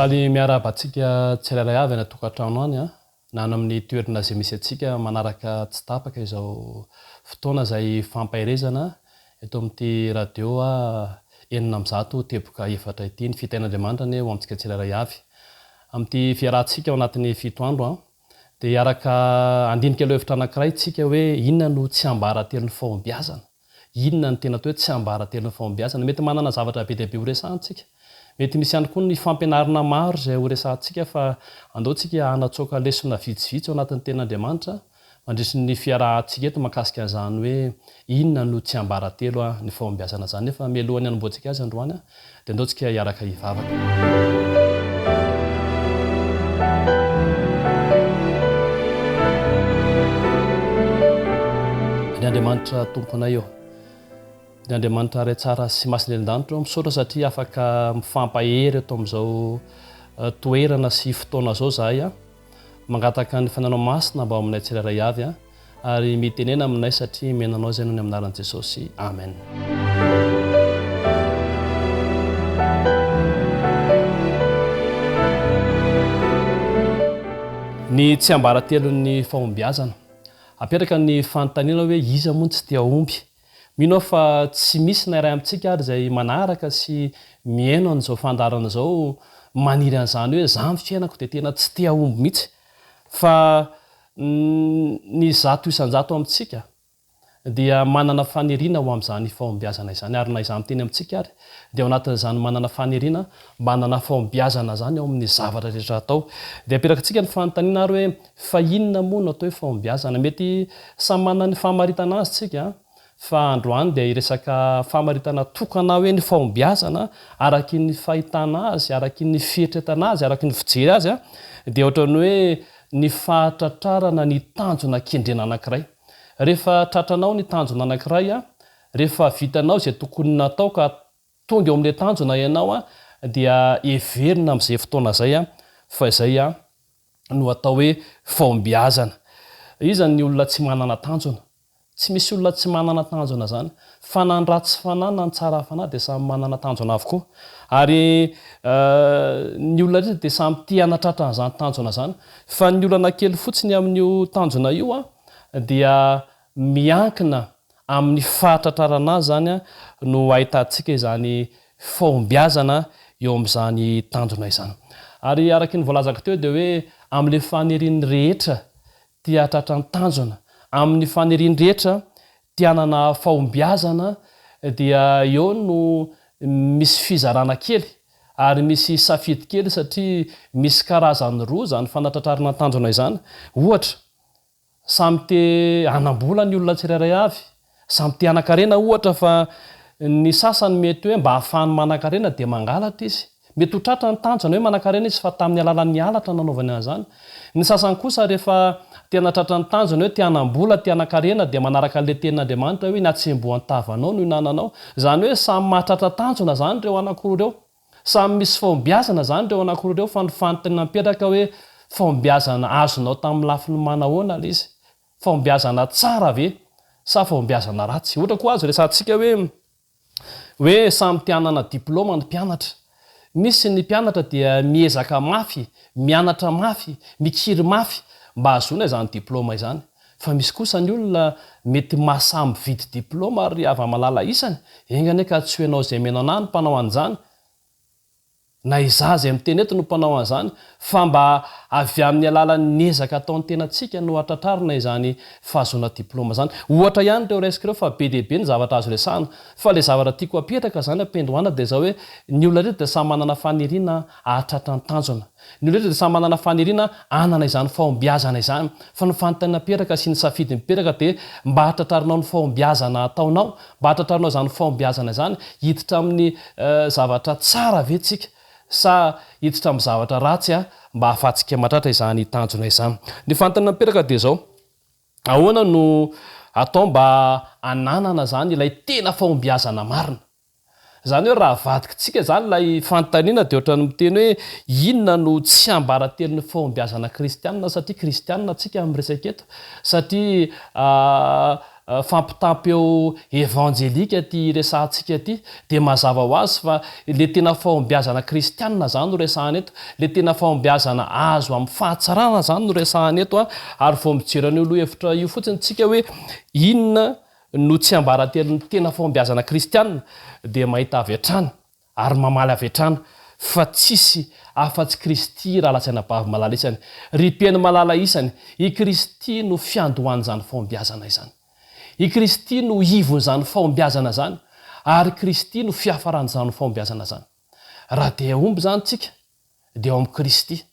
Faly miarabantsika tsirairay avy na tokantrano any nano amin'ny toerana izay misy atsika manaraka tsy tapaka izao fotoana izay fampaherezana eto amin'ity radio enina am'zato teboka efatra ity ny fitain'Andriamanitra ny ho amintsika tsirairay avy amin'ity fiarahantsika ao anatin'ny fito andro dia araka andinika aloha hevitra anankiray tsika hoe inona no tsy ambaratelo ny fahombiazana, inona ny tena hoe tsy ambaratelo ny fahombiazana. Mety manana zavatra be dia be ho resahantsika, mety misy ihany koa ny fampianarana maro izay ho resahantsika fa andaontsika hanatsoaka lesona vitsivitsy ao anatin'ny ten'Andriamanitra mandritsy ny fiarahantsika eto mahakasika an'izany hoe inona no tsy ambaratelo ny fahombiazana zany. Nefa mialohan'ny hanomboantsika azy androany dia andaontsika hiaraka hivavaka. Ny Andriamanitra tomponay eo, ny Andriamanitra ray tsara sy masina eny-danitra misaotra satria afaka mifampahery eto amin'izao toerana sy fotoana zao zahay mangataka ny fananao masina mba aminay tsirairay avy ary mitenena aminay satria menanao izay noho ny aminaran'i Jesosy. Amen. Ny tsy ambaratelon'ny fahombiazana apetraka ny fanontaniana hoe iza moa tsy dia omby. Mino aho fa tsy misy na iray amintsika ary izay manaraka sy miaino an'izao fandarana izao maniry an'izany hoe za ny fiainako dia tena tsy tia omby mihitsy. Fa ny zato isan-jato amintsika dia manana faniriana ho amin'izany fahombiazana izany ary na izany teny amintsika ary dia ao anatin'izany manana faniriana mba hanana fahombiazana zany ao amin'ny zavatra rehetra atao. Dia apetrakantsika ny fanontaniana ary hoe fa inona moa no atao hoe fahombiazana. Mety samy manana ny fahamaritana azy tsika fa androany dia iresaka fahamaritana tokana hoe ny fahombiazana araky ny fahitana azy, araky ny fieritretana azy, araky ny fijery azy dia ohatrany hoe ny fahatratrarana ny tanjona kendrena anankiray. Rehefa tratranao ny tanjona anankiray rehefa vitanao izay tokony natao ka tonga eo amin'ilay tanjona ianao dia heverina amin'izay fotoana izay fa izay no atao hoe fahombiazana. Iza ny olona tsy manana tanjona? Tsy misy olona tsy manana tanjona zany. Fanahy ratsy fanahy na ny tsara fanahy dia samy manana tanjona avokoa. Ary ny olona rehetra dia samy tia hanatratra an'izany tanjona zany. Fa ny olana kely fotsiny amin'io tanjona io dia miankina amin'ny fahatratrarana azy zany no ahitantsika izany fahombiazana eo amin'izany tanjona izany. Ary araky ny voalazako teo dia hoe amin'ilay faniriany rehetra tia hatratra ny tanjona, amin'ny faniriany rehetra tia hanana fahombiazana dia eo no misy fizarana kely ary misy safidy kely satria misy karazany roa zany fanatratrarana tanjona izany. Ohatra, samy te hanambola ny olona tsirairay avy, samy te hanan-karena ohatra fa ny sasany mety hoe mba hahafahany manan-karena dia mangalatra izy. Mety ho tratra ny tanjona hoe manan-karena izy fa tamin'ny alalan'ny alatra nanaovany an'izany. Ny sasany kosa rehefa te hanatratra ny tanjona hoe te hanambola, te hanan-karena dia manaraka an'ilay tenin'Andriamanitra hoe ny hatsembohan'ny tavanao no hinananao. Izany hoe samy mahatratra tanjona zany ireo anankiroa ireo. Samy misy fahombiazana zany ireo anankiroa ireo fa ny fanontaniana mipetraka hoe fahombiazana azonao tamin'ny lafiny manahoana ilay izy? Fahombiazana tsara ve sa fahombiazana ratsy? Ohatra koa azo resantsika hoe samy te hanana diplôma ny mpianatra. Misy ny mpianatra dia miezaka mafy, mianatra mafy, mikiry mafy mba hahazoana izany diplôma izany. Fa misy kosa ny olona mety mahasahy mividy diplôma ary ava-malala isany, engany ka tsy hoenao izay menao na ny mpanao an'izany na izaho izay miteny eto no mpanao an'izany, fa mba avy amin'ny alalan'ny ezaka ataon'ny tenantsika no hatratrarina izany fahazoana diplôma zany. Ohatra ihany ireo resaka ireo fa be dia be ny zavatra azo resahana, fa ilay zavatra tiako apetraka zany ampendohana dia izao hoe ny olona rehetra dia samy manana faniriana hahatratra ny tanjona. Ny olona rehetra dia samy manana faniriana hanana izany fahombiazana izany. Fa ny fanontaniana mipetraka sy ny safidy mipetraka dia mba hatratrarinao ny fahombiazana ataonao, mba hatratrarinao izany fahombiazana izany hiditra amin'ny zavatra tsara ve tsika sa hiditra amin'ny zavatra ratsy mba hahafahantsika mahatratra izany tanjona izany. Ny fanontaniana mipetraka dia izao, ahoana no atao mba hananana zany ilay tena fahombiazana marina? Zany hoe raha vadikitsika zany ilay fanontaniana dia ohatrany miteny hoe inona no tsy ambaratelo ny fahombiazana kristianina, satria kristianina tsika amin'ny resaka eto, satria fampitampeo evanjelika ty resantsika ty de mazava ho azy fa le tena fahombiazana kristianina zany no resahana eto, le tena fahombiazana azo amin'ny fahatsarana zany no resahana eto a. Ary vao mijeran'io lohevitra io fotsiny tsika hoe inona no tsy ambaratelon'ny tena fahombiazana kristianina de mahita avy hatrany ary mamaly avy hatrany fa tsisy afa-tsy Kristy raha lasaina bavy malala isany, ripeny malala isany. I Kristy no fiandohan'izany fahombiazana izany, i Kristy no ivon'izany fahombiazana zany, ary Kristy no fiafaran'izany fahombiazana zany. Raha te omby zany tsika de eo amin'ny Kristy.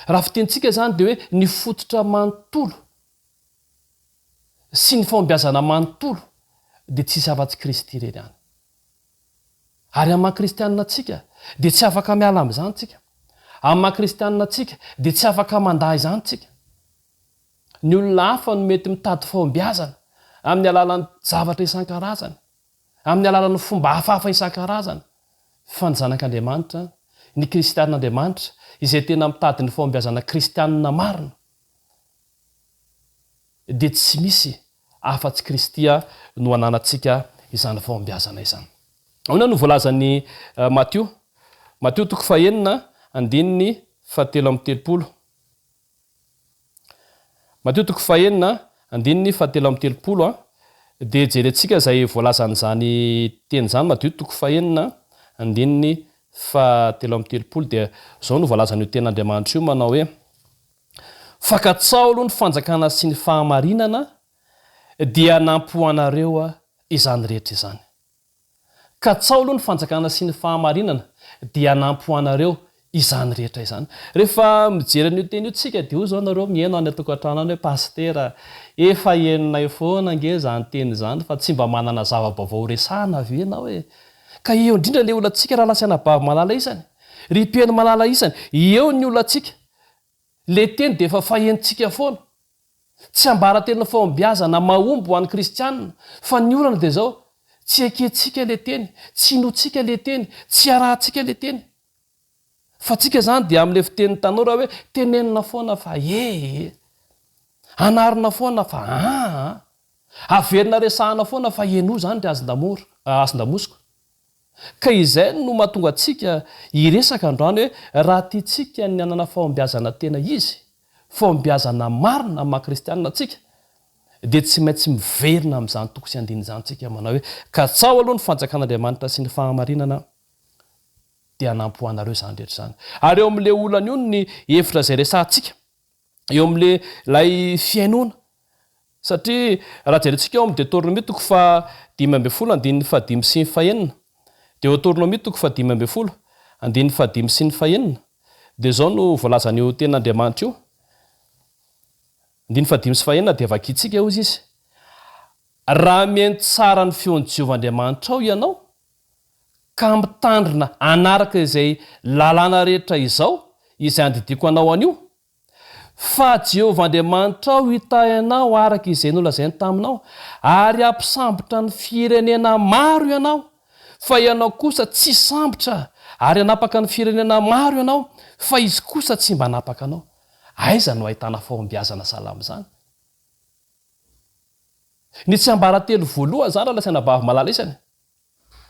Raha fitentsika zany de hoe ny fototra manontolo sy ny fahombiazana manontolo de tsisy afa-tsy Kristy reny ihany. Ary amin'ny maha-kristianina tsika de tsy afaka miala amin'izany tsika, amin'ny maha-kristianina tsika de tsy afaka mandahy izany tsika. Ny olona hafa no mety mitady fahombiazana amin'ny alalan'ny zavatra isan-karazany, amin'ny alalan'ny fomba hafahafa isan-karazany, fa ny zanak'Andriamanitra, ny kristian'Andriamanitra izay tena mitady ny fahombiazana kristianina marina de tsy misy afa-tsy Kristy no ananatsika izany fahombiazana izany. Ahoana no voalazan'ny Matteo 9:7-13. Matteo 9:7-13 de jerentsika zay voalazan'izany teny zany. Matteo 9:7-13 de zao no voalazan'io ten'Andriamanitra io manao hoe: fakatsao aloha ny fanjakana sy ny fahamarinana dia nampoanareo izany rehetra izany. Katsao aloha ny fanjakana sy ny fahamarinana dia nampoanareo izany rehetra izany. Rehefa mijeran'io teny io tsika de io zao nareo mihaino any atokantrano any hoe pastera efa henonay foana nge zany teny zany fa tsy mba manana zava-baovao resahana ve ianao e. Ka eo indrindra le olantsika raha lasaina bavy malala isany, ripeny malala isany, eo ny olantsika. Le teny de efa fahenontsika foana. Tsy ambaratelon'ny fahombiazana mahomby ho an'ny kristianina, fa ny olana de zao tsy ekentsika le teny, tsy inotsika le teny, tsy arahantsika le teny. Fa tsika zany dia amin'le fiten'ny tanora hoe tenenina foana fa anarina foana fa averina resahana foana fa eno zany de azon-damosiko. Ka izay no mahatonga atsika iresaka androany hoe raha tiatsika ny anana fahombiazana tena izy, fahombiazana marina amin'ny maha-kristianina tsika, de tsy maintsy miverina amin'izany toko sy andiny izany tsika manao hoe katsao aloha ny fanjakan'Andriamanitra sy ny fahamarinana dia nampoanareo izany rehetra izany. Ary eo amin'le olana io ny hevitra izay resantsika, eo amin'le lay fiainona. Satria raha jerentsika eo amin'ny Deutéronomie 5:5-5 Deutéronomie 5:5-5 de zao no voalazan'io ten'Andriamanitra io. 5:5 de vakitsika eo izy. Raha mihaino tsara ny feon'ny Jehovahandriamanitra ao ianao ka mitandrina anaraka izay lalàna rehetra izao izay andidiko anao anio, fa Jehovahandriamanitra ao hitahinao araka izay nolazainy taminao, ary ampisambotra ny firenena maro ianao, fa ianao kosa tsy sambotra, ary anapaka ny firenena maro ianao, fa izy kosa tsy mba anapaka anao. Aiza no ahitana fahombiazana salama zany? Ny tsy ambaratelo voalohany zany raha lasaina bavy malala isany.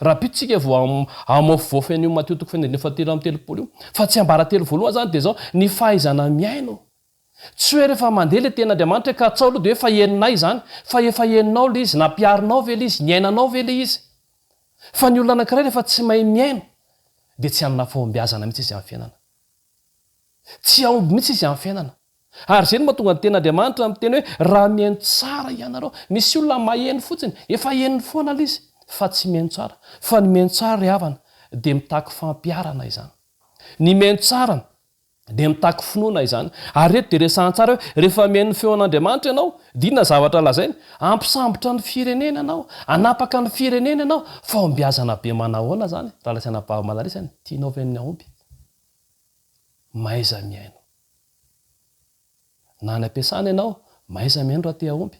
Raha pitsika vao amofivofen'io Matteo 9:7-13 io, fa tsy ambaratelo voalohany zany de zao ny fahaizana miaino. Tsy hoe rehefa mandeha le ten'Andriamanitra hoe katsao aloha de hoe fa heninay zany, fa efa heninao le izy, nampiarinao ve le izy, niainanao ve le izy. Fa ny olona anankiray rehefa tsy mahay miaino de tsy hanana fahombiazana mihitsy izy amin'ny fiainana. Tsy aomby mihitsy izy amin'ny fiainana. Ary zay no mahatonga ny ten'Andriamanitra amin'ny teny hoe raha mihaino tsara ianareo. Misy olona maheno fotsiny, efa henony foana le izy, fa tsy mihaino tsara. Fa ny mihaino tsara ry havana de mitaky fampiarana izany. Ny mihaino tsara de mitaky finoana izany. Ary reto de resahan-tsara hoe rehefa mihaino ny feon'Andriamanitra ianao, dinona zavatra lazainy, ampisambotra ny firenena ianao, anapaka ny firenena ianao, fahombiazana be manahoana zany raha lasaina bavy malala isany, tianao ve ny aomby? Maiza mihaino. Na any am-piasana ianao, maiza mihaino raha te aomby.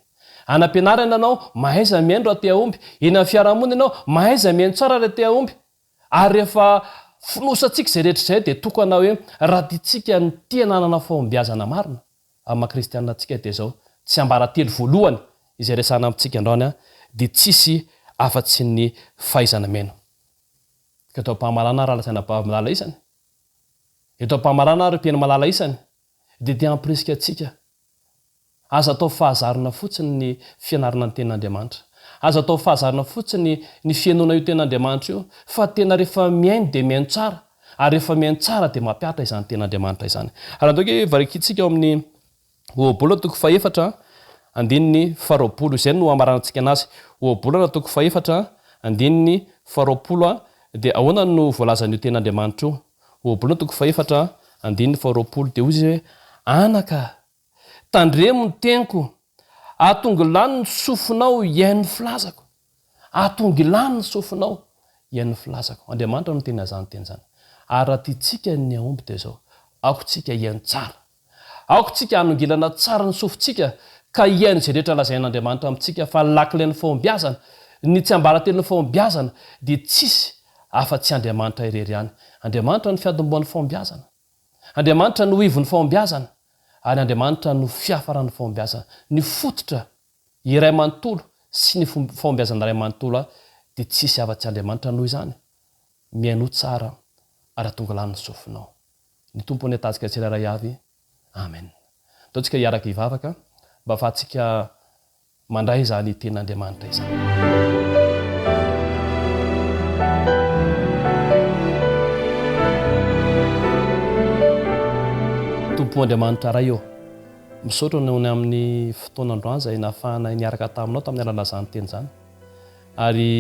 Any am-pianarana ianao, maiza mihaino raha te aomby. Eny amin'ny fiarahamonina ianao, maiza mihaino tsara raha te aomby. Ary rehefa finosantsika izay rehetra izay de tokana hoe raha tiatsika ny tena hanana fahombiazana marina amin'ny maha-kristianina antsika de zao tsy ambarately voalohany izay resana amintsika androany a dia tsisy afa-tsy ny fahaizana meno ka atao mpahamarana raha lasaina bavy malala isany eto mpahamarana ary mpiaino malala isany dia dia ampirisika atsika aza atao fahazarona fotsiny ny fianarana ny ten'andriamanitra aza atao fahazarona fotsiny ny fiainoana io ten'andriamanitra io fa tena rehefa miaino dia miaino tsara ary rehefa miaino tsara dia mampiatra izany ten'andriamanitra izany ary antoke varikitsika ao amin'ny ohabolana toko fahefatra andininy faharoapolo izay no amaranantsika anazy ohabolana toko fahefatra andininy faharoapolo dia ahoana no voalazan'io ten'andriamanitra io ohabolana toko fahefatra andininy faharoapolo dia ozy hoe anaka tandremo ny teniko atongilany ny sofinao iain'ny filazako atongilany ny sofinao iain'ny filazako andriamanitra no tena zany teny zany ary raha tiatsika ny aomby dia zao aokotsika iaino tsara aokotsika anongilana tsara ny sofintsika ka iaino izay rehetra lazain'andriamanitra amintsika fa lakile ny fahombiazana ny tsy ambaratelo ny fahombiazana dia tsisy afa-tsy andriamanitra irery ihany andriamanitra ny fiadomboan'ny fahombiazana andriamanitra no ivon'ny fahombiazana ary andriamanitra no fiafaran'ny fahombiazana ny fototra iray manontolo sy ny fahombiazana ray manontolo dia tsisy afa-tsy andriamanitra noho izany miaino tsara ary atongolan'ny sofinao ny tompony atazika tsiraray avy amen ataontsika hiaraka hivavaka mba fahatsika mandray izany ten'andriamanitra izany tompo andriamanitra ray eo misaotra nony amin'ny fotoanandroany zay nahafahana niaraka taminao tamin'ny alalazany teny zany ary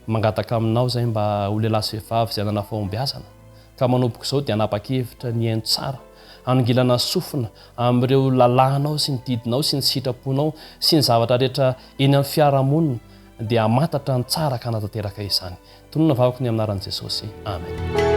mangataka aminao zay mba ho lehilahy sy vehivavy izay anana fahombiazana ka manomboka izao dia anapa-kevitra ny aino tsara anongilana sofina amin'ireo lalànao sy ny didinao sy ny sitraponao sy ny zavatra rehetra eny amin'ny fiarahamonina dia hamatatra ny tsara ka natateraka izany tonona vavako ny aminaran'i Jesosy amen